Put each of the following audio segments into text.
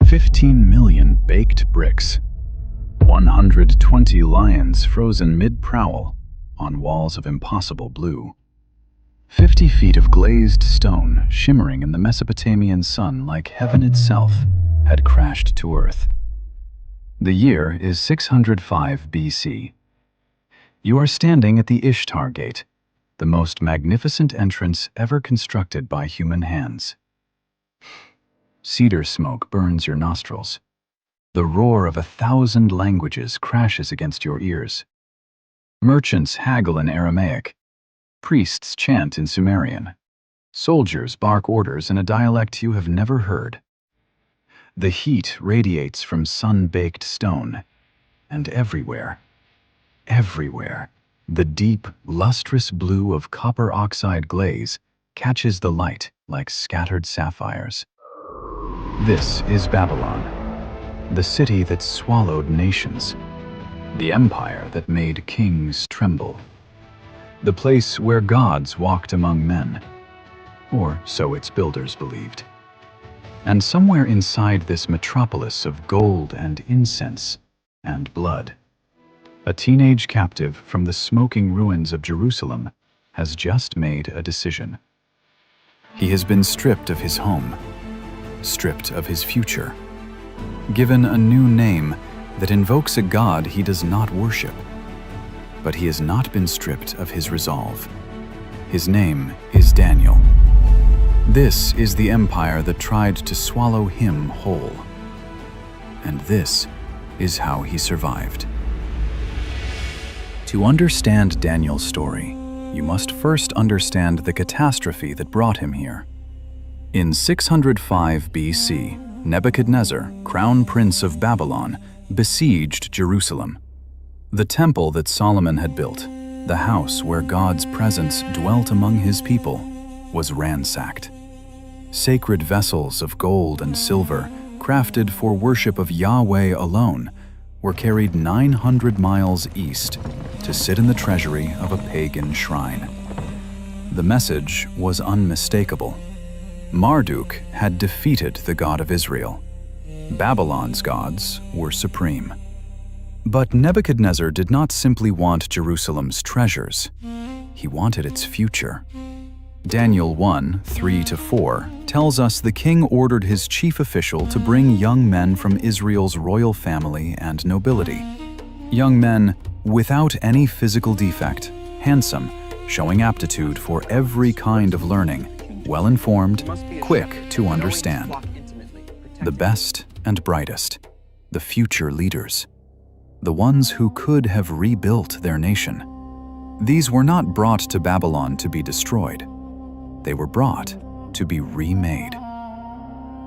15 million baked bricks, 120 lions frozen mid-prowl on walls of impossible blue, 50 feet of glazed stone shimmering in the Mesopotamian sun like heaven itself had crashed to earth. The year is 605 BC. You are standing at the Ishtar Gate, the most magnificent entrance ever constructed by human hands. Cedar smoke burns your nostrils. The roar of 1,000 languages crashes against your ears. Merchants haggle in Aramaic. Priests chant in Sumerian. Soldiers bark orders in a dialect you have never heard. The heat radiates from sun-baked stone, and everywhere, the deep, lustrous blue of copper oxide glaze catches the light like scattered sapphires. This is Babylon, the city that swallowed nations, the empire that made kings tremble, the place where gods walked among men, or so its builders believed. And somewhere inside this metropolis of gold and incense and blood, a teenage captive from the smoking ruins of Jerusalem has just made a decision. He has been stripped of his home, stripped of his future, given a new name that invokes a god he does not worship. But he has not been stripped of his resolve. His name is Daniel. This is the empire that tried to swallow him whole. And this is how he survived. To understand Daniel's story, you must first understand the catastrophe that brought him here. In 605 BC, Nebuchadnezzar, crown prince of Babylon, besieged Jerusalem. The temple that Solomon had built, the house where God's presence dwelt among his people, was ransacked. Sacred vessels of gold and silver, crafted for worship of Yahweh alone, were carried 900 miles east to sit in the treasury of a pagan shrine. The message was unmistakable. Marduk had defeated the God of Israel. Babylon's gods were supreme. But Nebuchadnezzar did not simply want Jerusalem's treasures. He wanted its future. Daniel 1:3-4 tells us the king ordered his chief official to bring young men from Israel's royal family and nobility. Young men without any physical defect, handsome, showing aptitude for every kind of learning, well-informed, quick to understand. The best and brightest, the future leaders, the ones who could have rebuilt their nation. These were not brought to Babylon to be destroyed. They were brought to be remade.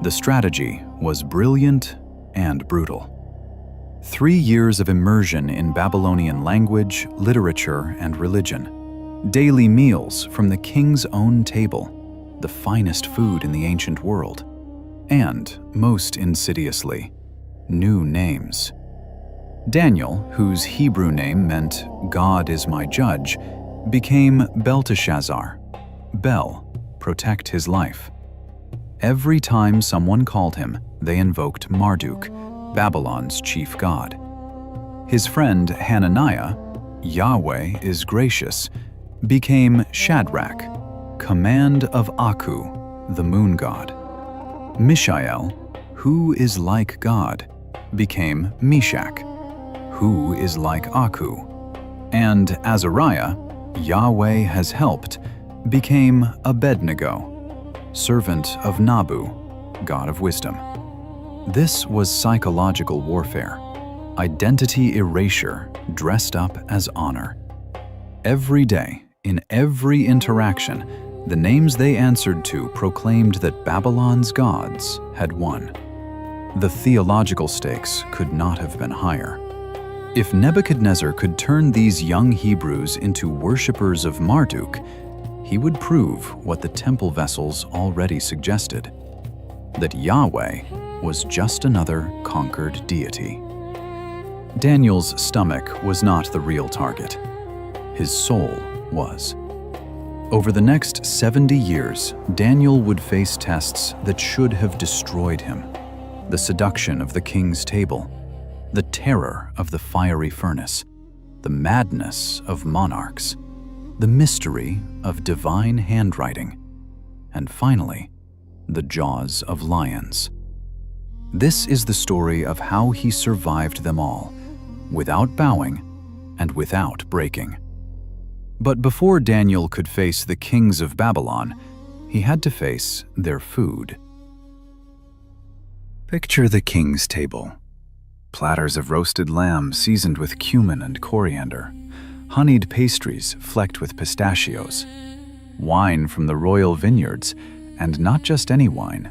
The strategy was brilliant and brutal. 3 years of immersion in Babylonian language, literature, and religion. Daily meals from the king's own table, the finest food in the ancient world. And, most insidiously, new names. Daniel, whose Hebrew name meant "God is my judge," became Belteshazzar. Bel, protect his life. Every time someone called him, they invoked Marduk, Babylon's chief god. His friend Hananiah, Yahweh is gracious, became Shadrach, command of Aku, the moon god. Mishael, who is like God, became Meshach, who is like Aku. And Azariah, Yahweh has helped, became Abednego, servant of Nabu, god of wisdom. This was psychological warfare, identity erasure dressed up as honor. Every day, in every interaction, the names they answered to proclaimed that Babylon's gods had won. The theological stakes could not have been higher. If Nebuchadnezzar could turn these young Hebrews into worshippers of Marduk, he would prove what the temple vessels already suggested, that Yahweh was just another conquered deity. Daniel's stomach was not the real target. His soul was. Over the next 70 years, Daniel would face tests that should have destroyed him. the seduction of the king's table, the terror of the fiery furnace, the madness of monarchs, the mystery of divine handwriting, and finally, the jaws of lions. This is the story of how he survived them all, without bowing and without breaking. But before Daniel could face the kings of Babylon, he had to face their food. Picture the king's table. Platters of roasted lamb seasoned with cumin and coriander, honeyed pastries flecked with pistachios, wine from the royal vineyards, and not just any wine.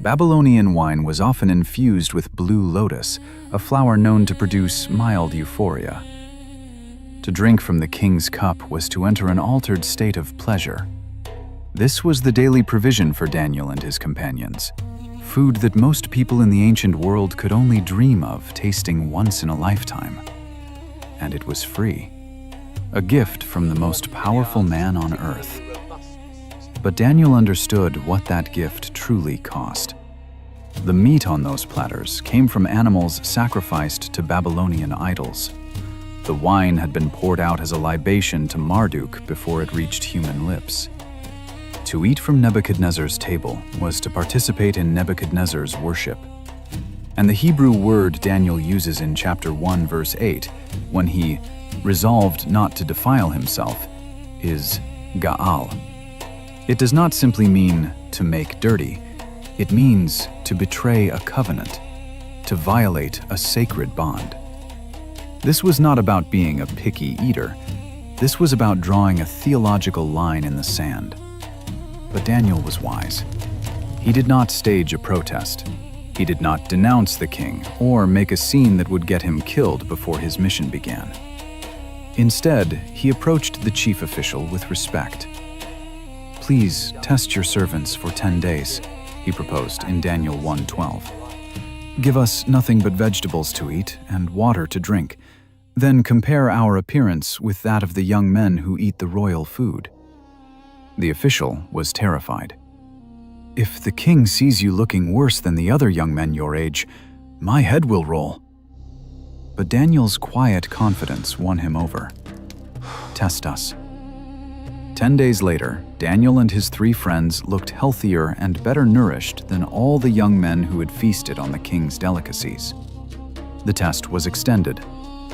Babylonian wine was often infused with blue lotus, a flower known to produce mild euphoria. To drink from the king's cup was to enter an altered state of pleasure. This was the daily provision for Daniel and his companions, food that most people in the ancient world could only dream of tasting once in a lifetime. And it was free, a gift from the most powerful man on earth. But Daniel understood what that gift truly cost. The meat on those platters came from animals sacrificed to Babylonian idols. The wine had been poured out as a libation to Marduk before it reached human lips. To eat from Nebuchadnezzar's table was to participate in Nebuchadnezzar's worship. And the Hebrew word Daniel uses in chapter 1, verse 8, when he resolved not to defile himself, is ga'al. It does not simply mean to make dirty. It means to betray a covenant, to violate a sacred bond. This was not about being a picky eater. This was about drawing a theological line in the sand. But Daniel was wise. He did not stage a protest. He did not denounce the king or make a scene that would get him killed before his mission began. Instead, he approached the chief official with respect. "Please test your servants for 10 days, he proposed in Daniel 1:12. "Give us nothing but vegetables to eat and water to drink. Then compare our appearance with that of the young men who eat the royal food." The official was terrified. "If the king sees you looking worse than the other young men your age, my head will roll." But Daniel's quiet confidence won him over. "Test us." 10 days later, Daniel and his 3 friends looked healthier and better nourished than all the young men who had feasted on the king's delicacies. The test was extended.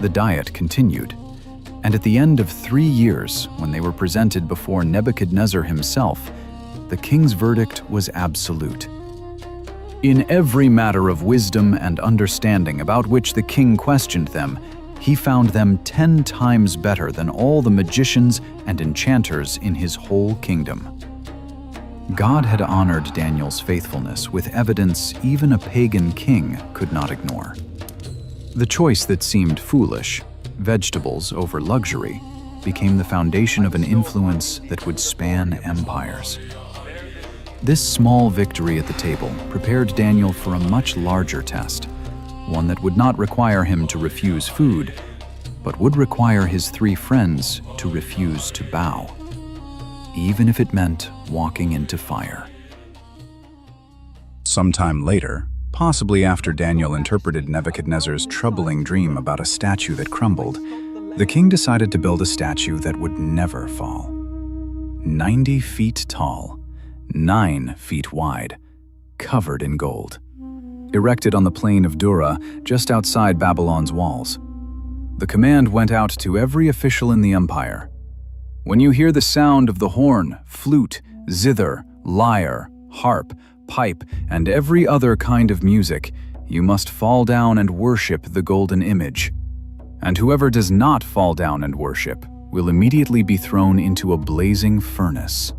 The diet continued. And at the end of 3 years, when they were presented before Nebuchadnezzar himself, the king's verdict was absolute. In every matter of wisdom and understanding about which the king questioned them, he found them 10 times better than all the magicians and enchanters in his whole kingdom. God had honored Daniel's faithfulness with evidence even a pagan king could not ignore. The choice that seemed foolish, vegetables over luxury, became the foundation of an influence that would span empires. This small victory at the table prepared Daniel for a much larger test, one that would not require him to refuse food, but would require his 3 friends to refuse to bow, even if it meant walking into fire. Sometime later, possibly after Daniel interpreted Nebuchadnezzar's troubling dream about a statue that crumbled, the king decided to build a statue that would never fall. 90 feet tall, 9 feet wide, covered in gold. Erected on the plain of Dura, just outside Babylon's walls. The command went out to every official in the empire. "When you hear the sound of the horn, flute, zither, lyre, harp, pipe, and every other kind of music, you must fall down and worship the golden image. And whoever does not fall down and worship will immediately be thrown into a blazing furnace."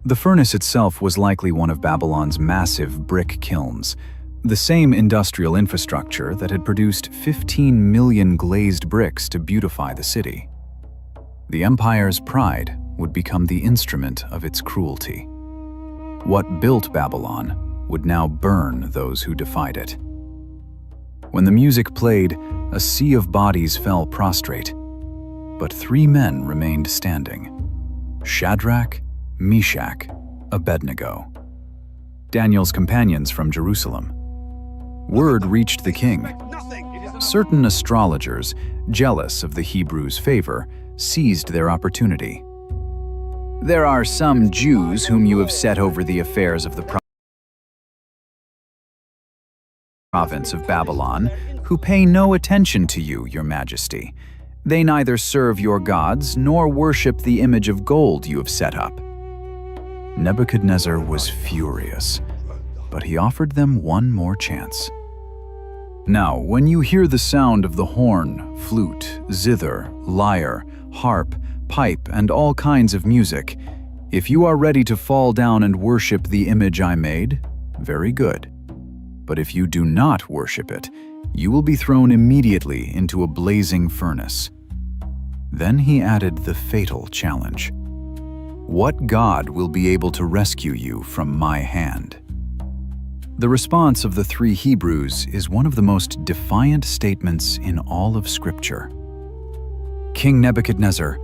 The furnace itself was likely one of Babylon's massive brick kilns, the same industrial infrastructure that had produced 15 million glazed bricks to beautify the city. The empire's pride would become the instrument of its cruelty. What built Babylon would now burn those who defied it. When the music played, a sea of bodies fell prostrate, but 3 men remained standing: Shadrach, Meshach, Abednego. Daniel's companions from Jerusalem. Word reached the king. Certain astrologers, jealous of the Hebrews' favor, seized their opportunity. "There are some Jews whom you have set over the affairs of the province of Babylon, who pay no attention to you, your majesty. They neither serve your gods nor worship the image of gold you have set up." Nebuchadnezzar was furious, but he offered them one more chance. "Now, when you hear the sound of the horn, flute, zither, lyre, harp, pipe, and all kinds of music, if you are ready to fall down and worship the image I made, very good. But if you do not worship it, you will be thrown immediately into a blazing furnace." Then he added the fatal challenge. "What god will be able to rescue you from my hand?" The response of the three Hebrews is one of the most defiant statements in all of Scripture. "King Nebuchadnezzar,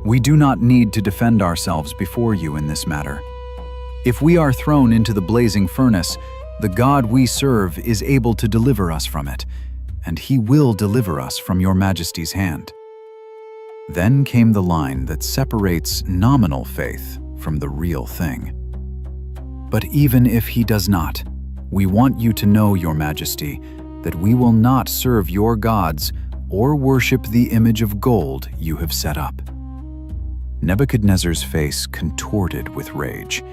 we do not need to defend ourselves before you in this matter. If we are thrown into the blazing furnace, the God we serve is able to deliver us from it, and he will deliver us from your majesty's hand." Then came the line that separates nominal faith from the real thing. "But even if he does not, we want you to know, your majesty, that we will not serve your gods or worship the image of gold you have set up." Nebuchadnezzar's face contorted with rage.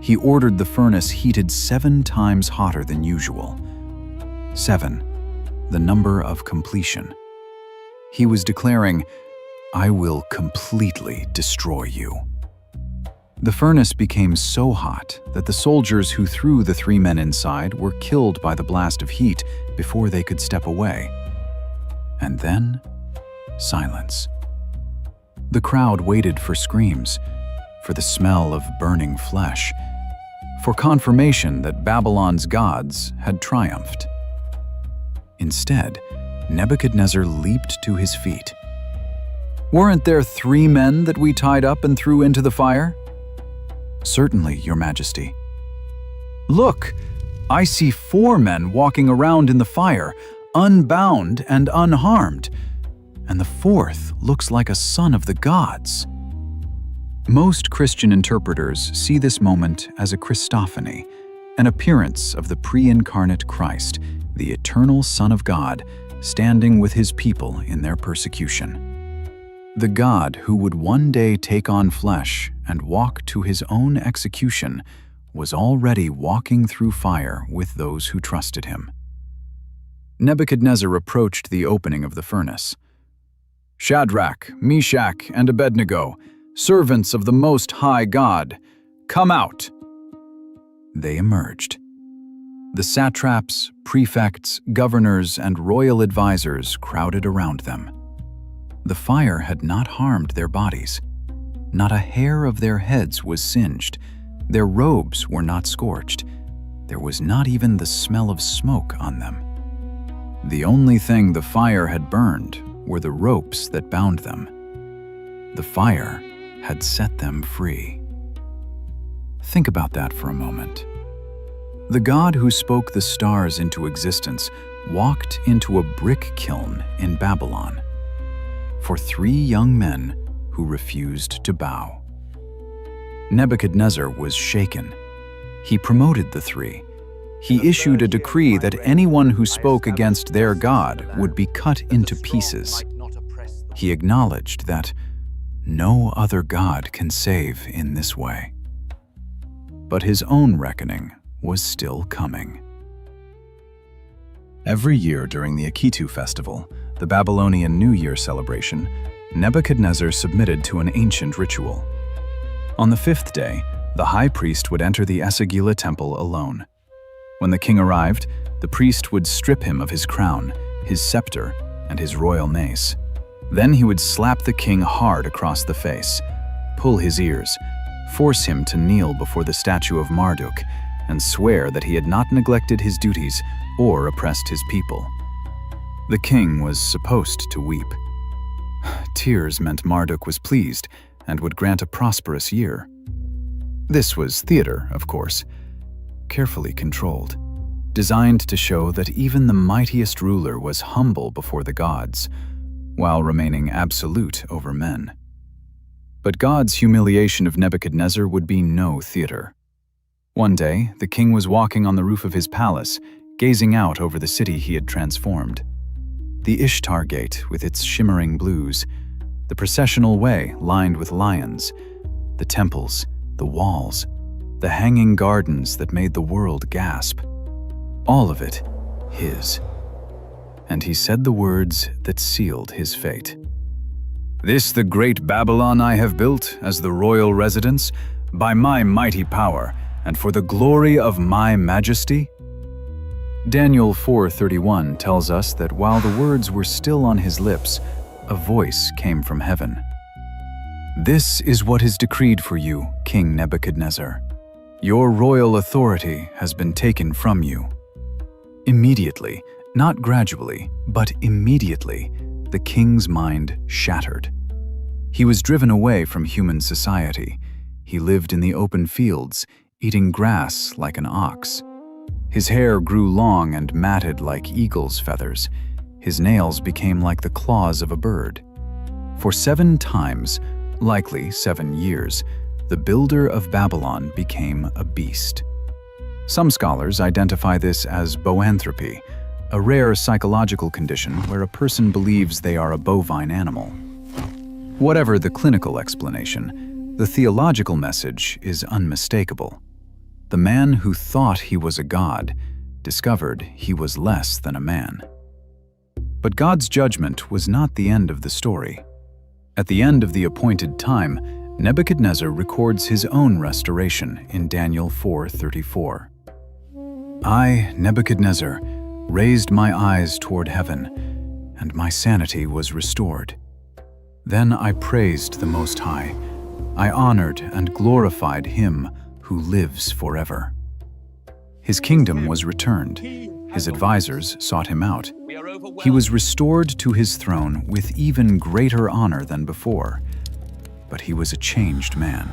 He ordered the furnace heated 7 times hotter than usual. 7, the number of completion. He was declaring, "I will completely destroy you." The furnace became so hot that the soldiers who threw the 3 men inside were killed by the blast of heat before they could step away. And then, silence. The crowd waited for screams, for the smell of burning flesh, for confirmation that Babylon's gods had triumphed. Instead, Nebuchadnezzar leaped to his feet. "Weren't there 3 men that we tied up and threw into the fire?" "Certainly, your majesty." "Look, I see 4 men walking around in the fire, unbound and unharmed, and the 4th looks like a son of the gods." Most Christian interpreters see this moment as a Christophany, an appearance of the pre-incarnate Christ, the eternal Son of God, standing with his people in their persecution. The God who would one day take on flesh and walk to his own execution was already walking through fire with those who trusted him. Nebuchadnezzar approached the opening of the furnace. "Shadrach, Meshach, and Abednego, servants of the Most High God, come out!" They emerged. The satraps, prefects, governors, and royal advisors crowded around them. The fire had not harmed their bodies. Not a hair of their heads was singed. Their robes were not scorched. There was not even the smell of smoke on them. The only thing the fire had burned were the ropes that bound them. The fire had set them free. Think about that for a moment. The God who spoke the stars into existence walked into a brick kiln in Babylon for 3 young men who refused to bow. Nebuchadnezzar was shaken. He promoted the 3. He issued a decree that anyone who spoke against their God would be cut into pieces. He acknowledged that no other God can save in this way. But his own reckoning was still coming. Every year during the Akitu festival, the Babylonian New Year celebration, Nebuchadnezzar submitted to an ancient ritual. On the 5th day, the high priest would enter the Esagila temple alone. When the king arrived, the priest would strip him of his crown, his scepter, and his royal mace. Then he would slap the king hard across the face, pull his ears, force him to kneel before the statue of Marduk, and swear that he had not neglected his duties or oppressed his people. The king was supposed to weep. Tears meant Marduk was pleased and would grant a prosperous year. This was theater, of course. carefully controlled, designed to show that even the mightiest ruler was humble before the gods, while remaining absolute over men. But God's humiliation of Nebuchadnezzar would be no theater. One day, the king was walking on the roof of his palace, gazing out over the city he had transformed. The Ishtar Gate with its shimmering blues, the processional way lined with lions, the temples, the walls, the hanging gardens that made the world gasp. All of it his. And he said the words that sealed his fate. "This the great Babylon I have built as the royal residence, by my mighty power, and for the glory of my majesty?" Daniel 4:31 tells us that while the words were still on his lips, a voice came from heaven. "This is what is decreed for you, King Nebuchadnezzar. Your royal authority has been taken from you." Immediately, not gradually, but immediately, the king's mind shattered. He was driven away from human society. He lived in the open fields, eating grass like an ox. His hair grew long and matted like eagle's feathers. His nails became like the claws of a bird. For 7 times, likely 7 years, the builder of Babylon became a beast. Some scholars identify this as boanthropy, a rare psychological condition where a person believes they are a bovine animal. Whatever the clinical explanation, the theological message is unmistakable. The man who thought he was a god discovered he was less than a man. But God's judgment was not the end of the story. At the end of the appointed time, Nebuchadnezzar records his own restoration in Daniel 4:34. "I, Nebuchadnezzar, raised my eyes toward heaven, and my sanity was restored. Then I praised the Most High. I honored and glorified Him who lives forever." His kingdom was returned. His advisors sought him out. He was restored to his throne with even greater honor than before. But he was a changed man.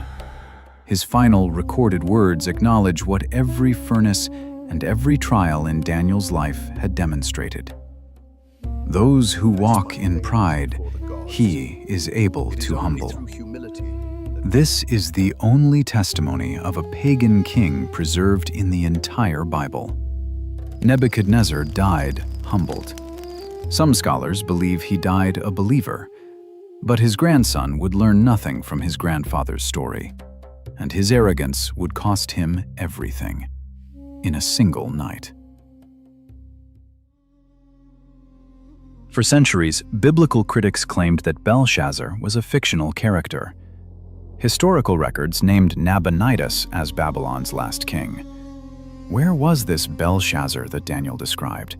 His final recorded words acknowledge what every furnace and every trial in Daniel's life had demonstrated. "Those who walk in pride, He is able to humble." This is the only testimony of a pagan king preserved in the entire Bible. Nebuchadnezzar died humbled. Some scholars believe he died a believer, but his grandson would learn nothing from his grandfather's story, and his arrogance would cost him everything in a single night. For centuries, biblical critics claimed that Belshazzar was a fictional character. Historical records named Nabonidus as Babylon's last king. Where was this Belshazzar that Daniel described?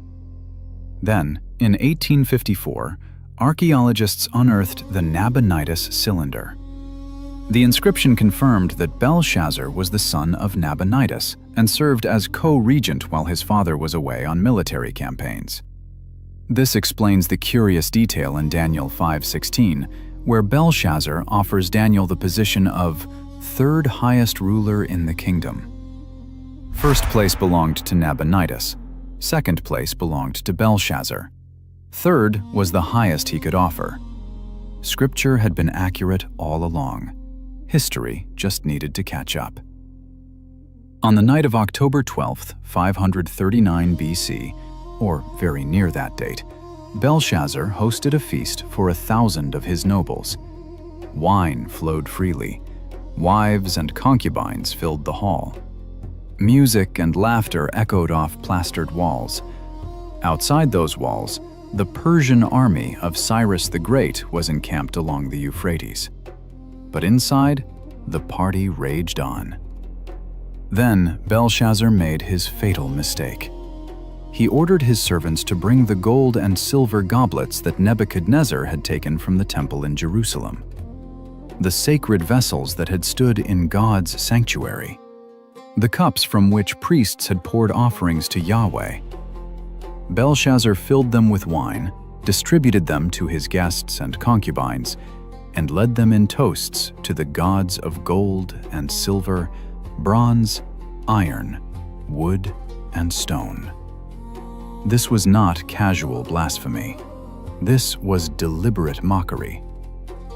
Then, in 1854, archaeologists unearthed the Nabonidus cylinder. The inscription confirmed that Belshazzar was the son of Nabonidus and served as co-regent while his father was away on military campaigns. This explains the curious detail in Daniel 5:16, where Belshazzar offers Daniel the position of third highest ruler in the kingdom. First place belonged to Nabonidus. Second place belonged to Belshazzar. Third was the highest he could offer. Scripture had been accurate all along. History just needed to catch up. On the night of October 12th, 539 BC, or very near that date, Belshazzar hosted a feast for 1,000 of his nobles. Wine flowed freely. Wives and concubines filled the hall. Music and laughter echoed off plastered walls. Outside those walls, the Persian army of Cyrus the Great was encamped along the Euphrates. But inside, the party raged on. Then Belshazzar made his fatal mistake. He ordered his servants to bring the gold and silver goblets that Nebuchadnezzar had taken from the temple in Jerusalem, the sacred vessels that had stood in God's sanctuary, the cups from which priests had poured offerings to Yahweh. Belshazzar filled them with wine, distributed them to his guests and concubines, and led them in toasts to the gods of gold and silver, bronze, iron, wood, and stone. This was not casual blasphemy. This was deliberate mockery.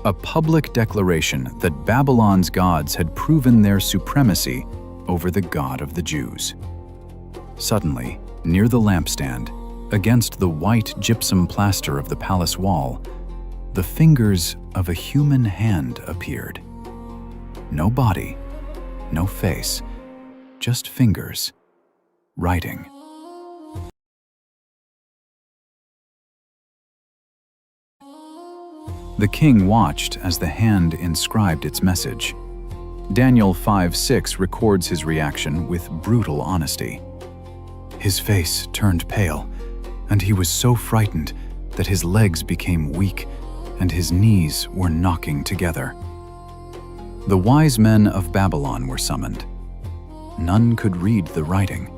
A public declaration that Babylon's gods had proven their supremacy over the God of the Jews. Suddenly, near the lampstand, against the white gypsum plaster of the palace wall, the fingers of a human hand appeared. No body, no face, just fingers, writing. The king watched as the hand inscribed its message. Daniel 5:6 records his reaction with brutal honesty. His face turned pale, and he was so frightened that his legs became weak and his knees were knocking together. The wise men of Babylon were summoned. None could read the writing.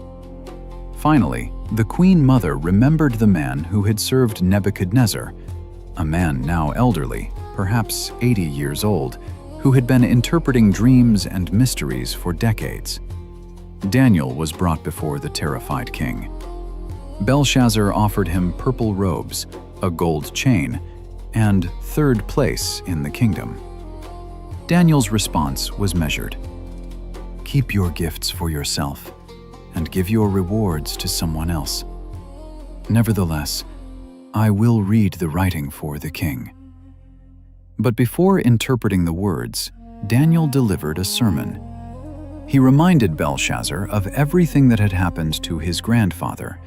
Finally, the queen mother remembered the man who had served Nebuchadnezzar, a man now elderly, perhaps 80 years old, who had been interpreting dreams and mysteries for decades. Daniel was brought before the terrified king. Belshazzar offered him purple robes, a gold chain, and third place in the kingdom. Daniel's response was measured. "Keep your gifts for yourself, and give your rewards to someone else. Nevertheless, I will read the writing for the king." But before interpreting the words, Daniel delivered a sermon. He reminded Belshazzar of everything that had happened to his grandfather,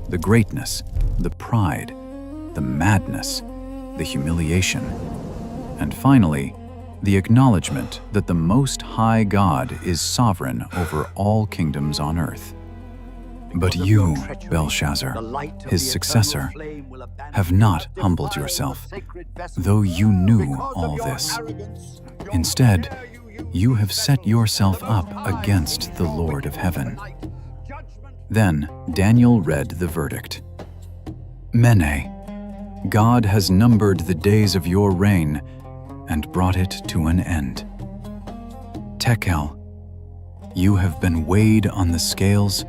the greatness, the pride, the madness, the humiliation, and finally, the acknowledgement that the Most High God is sovereign over all kingdoms on earth. "But you, Belshazzar, his successor, have not humbled yourself, though you knew all this. Instead, you have set yourself up against the Lord of heaven." Then Daniel read the verdict. "Mene, God has numbered the days of your reign and brought it to an end. Tekel, you have been weighed on the scales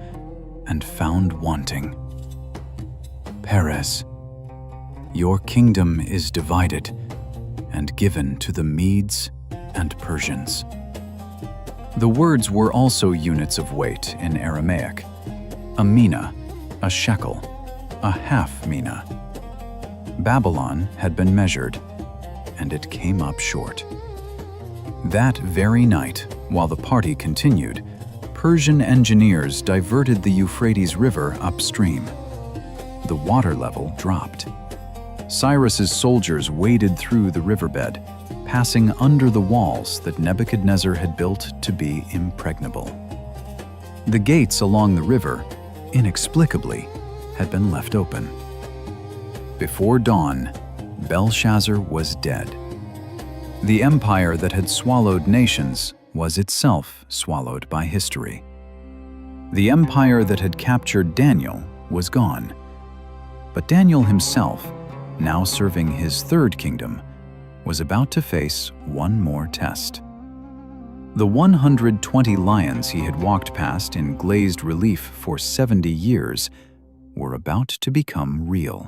and found wanting. Peres, your kingdom is divided and given to the Medes and Persians." The words were also units of weight in Aramaic. A mina, a shekel, a half mina. Babylon had been measured, and it came up short. That very night, while the party continued, Persian engineers diverted the Euphrates River upstream. The water level dropped. Cyrus's soldiers waded through the riverbed, passing under the walls that Nebuchadnezzar had built to be impregnable. The gates along the river, inexplicably, had been left open. Before dawn, Belshazzar was dead. The empire that had swallowed nations was itself swallowed by history. The empire that had captured Daniel was gone. But Daniel himself, now serving his third kingdom, was about to face one more test. The 120 lions he had walked past in glazed relief for 70 years were about to become real.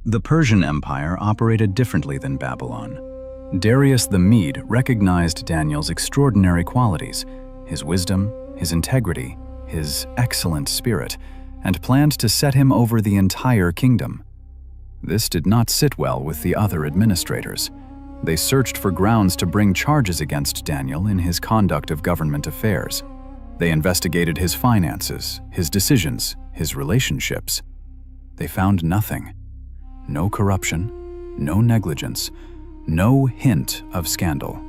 The Persian Empire operated differently than Babylon. Darius the Mede recognized Daniel's extraordinary qualities, his wisdom, his integrity, his excellent spirit, and planned to set him over the entire kingdom. This did not sit well with the other administrators. They searched for grounds to bring charges against Daniel in his conduct of government affairs. They investigated his finances, his decisions, his relationships. They found nothing. No corruption, no negligence, no hint of scandal.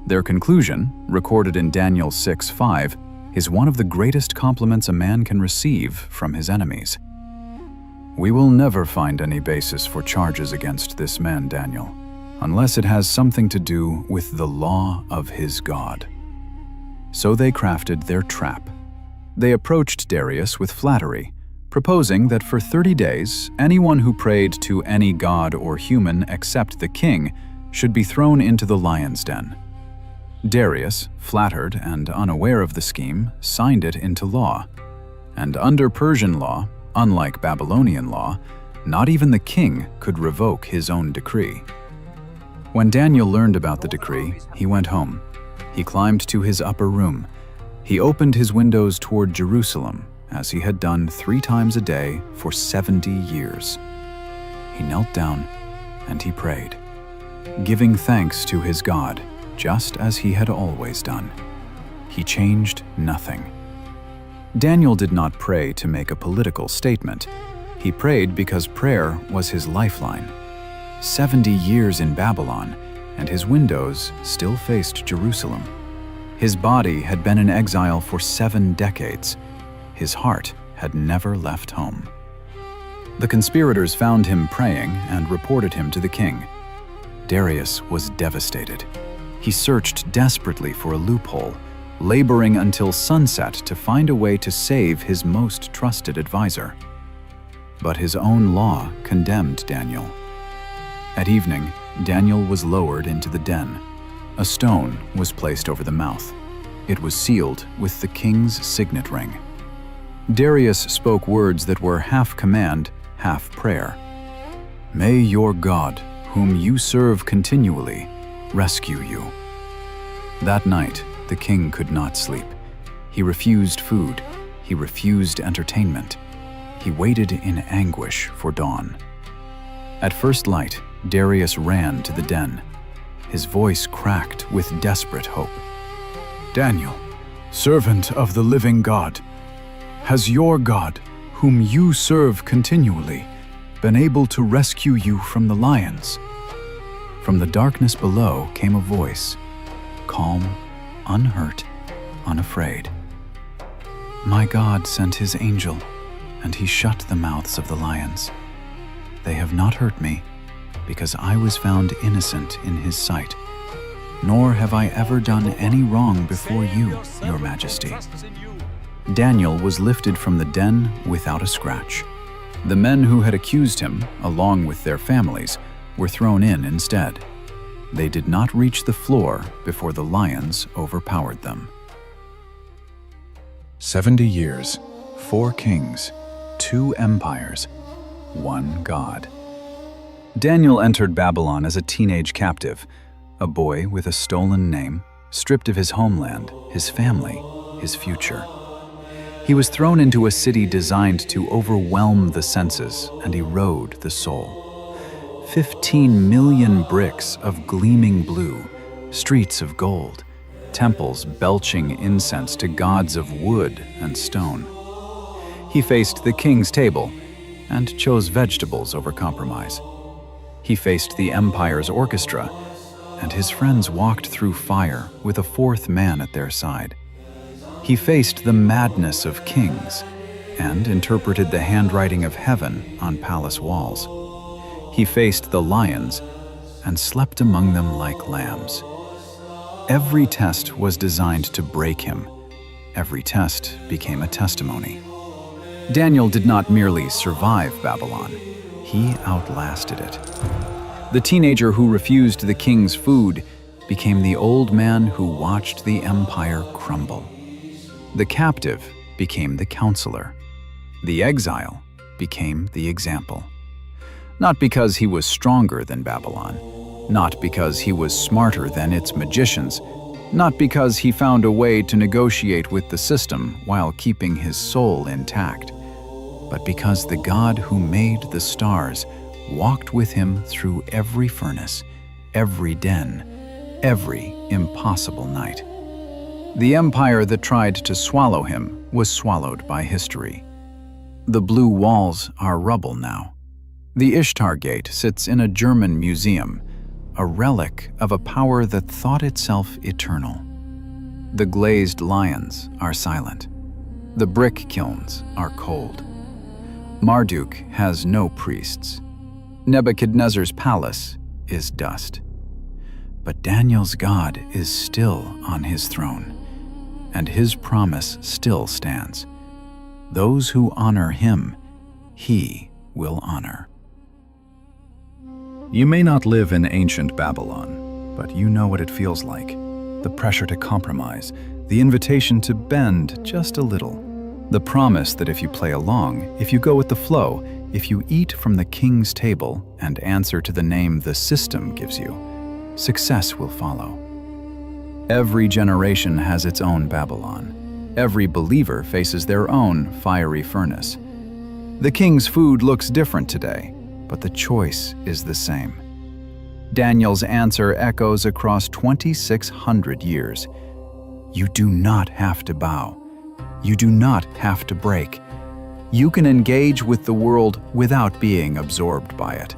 Their conclusion, recorded in Daniel 6:5, is one of the greatest compliments a man can receive from his enemies. "We will never find any basis for charges against this man, Daniel, unless it has something to do with the law of his God." So they crafted their trap. They approached Darius with flattery, proposing that for 30 days, anyone who prayed to any god or human except the king should be thrown into the lion's den. Darius, flattered and unaware of the scheme, signed it into law. And under Persian law, unlike Babylonian law, not even the king could revoke his own decree. When Daniel learned about the decree, he went home. He climbed to his upper room. He opened his windows toward Jerusalem, as he had done 3 times a day for 70 years. He knelt down and he prayed, giving thanks to his God, just as he had always done. He changed nothing. Daniel did not pray to make a political statement. He prayed because prayer was his lifeline. 70 years in Babylon, and his windows still faced Jerusalem. His body had been in exile for 7 decades. His heart had never left home. The conspirators found him praying and reported him to the king. Darius was devastated. He searched desperately for a loophole, laboring until sunset to find a way to save his most trusted advisor. But his own law condemned Daniel. At evening, Daniel was lowered into the den. A stone was placed over the mouth. It was sealed with the king's signet ring. Darius spoke words that were half command, half prayer. "May your God, whom you serve continually, rescue you." That night, the king could not sleep. He refused food. He refused entertainment. He waited in anguish for dawn. At first light, Darius ran to the den. His voice cracked with desperate hope. "Daniel, servant of the living God, has your God, whom you serve continually, been able to rescue you from the lions?" From the darkness below came a voice, calm, unhurt, unafraid. "My God sent his angel, and he shut the mouths of the lions. They have not hurt me, because I was found innocent in his sight, nor have I ever done any wrong before you, your majesty." Daniel was lifted from the den without a scratch. The men who had accused him, along with their families, were thrown in instead. They did not reach the floor before the lions overpowered them. 70 years, 4 kings, 2 empires, 1 God. Daniel entered Babylon as a teenage captive, a boy with a stolen name, stripped of his homeland, his family, his future. He was thrown into a city designed to overwhelm the senses and erode the soul. 15 million bricks of gleaming blue, streets of gold, temples belching incense to gods of wood and stone. He faced the king's table and chose vegetables over compromise. He faced the empire's orchestra, and his friends walked through fire with a 4th man at their side. He faced the madness of kings and interpreted the handwriting of heaven on palace walls. He faced the lions and slept among them like lambs. Every test was designed to break him. Every test became a testimony. Daniel did not merely survive Babylon, he outlasted it. The teenager who refused the king's food became the old man who watched the empire crumble. The captive became the counselor. The exile became the example. Not because he was stronger than Babylon, not because he was smarter than its magicians, not because he found a way to negotiate with the system while keeping his soul intact, but because the God who made the stars walked with him through every furnace, every den, every impossible night. The empire that tried to swallow him was swallowed by history. The blue walls are rubble now. The Ishtar Gate sits in a German museum, a relic of a power that thought itself eternal. The glazed lions are silent. The brick kilns are cold. Marduk has no priests. Nebuchadnezzar's palace is dust. But Daniel's God is still on his throne, and his promise still stands. Those who honor him, he will honor. You may not live in ancient Babylon, but you know what it feels like. the pressure to compromise, the invitation to bend just a little. The promise that if you play along, if you go with the flow, if you eat from the king's table and answer to the name the system gives you, success will follow. Every generation has its own Babylon. Every believer faces their own fiery furnace. The king's food looks different today, but the choice is the same. Daniel's answer echoes across 2,600 years. You do not have to bow. You do not have to break. You can engage with the world without being absorbed by it.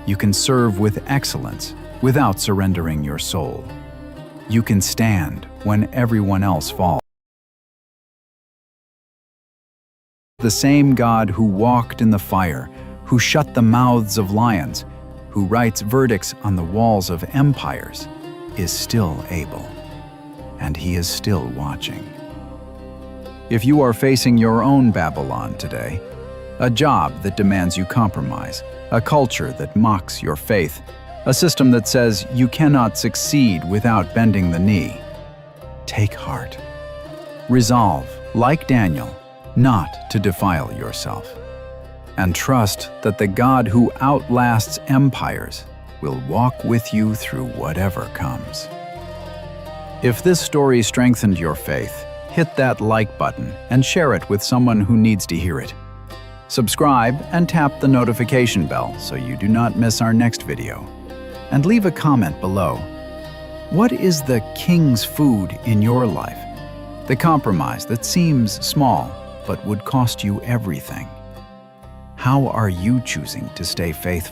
You can serve with excellence without surrendering your soul. You can stand when everyone else falls. The same God who walked in the fire, who shut the mouths of lions, who writes verdicts on the walls of empires, is still able, and he is still watching. If you are facing your own Babylon today, a job that demands you compromise, a culture that mocks your faith, a system that says you cannot succeed without bending the knee, take heart. Resolve, like Daniel, not to defile yourself, and trust that the God who outlasts empires will walk with you through whatever comes. If this story strengthened your faith, hit that like button and share it with someone who needs to hear it. Subscribe and tap the notification bell so you do not miss our next video. And leave a comment below. What is the king's food in your life? The compromise that seems small but would cost you everything. How are you choosing to stay faithful?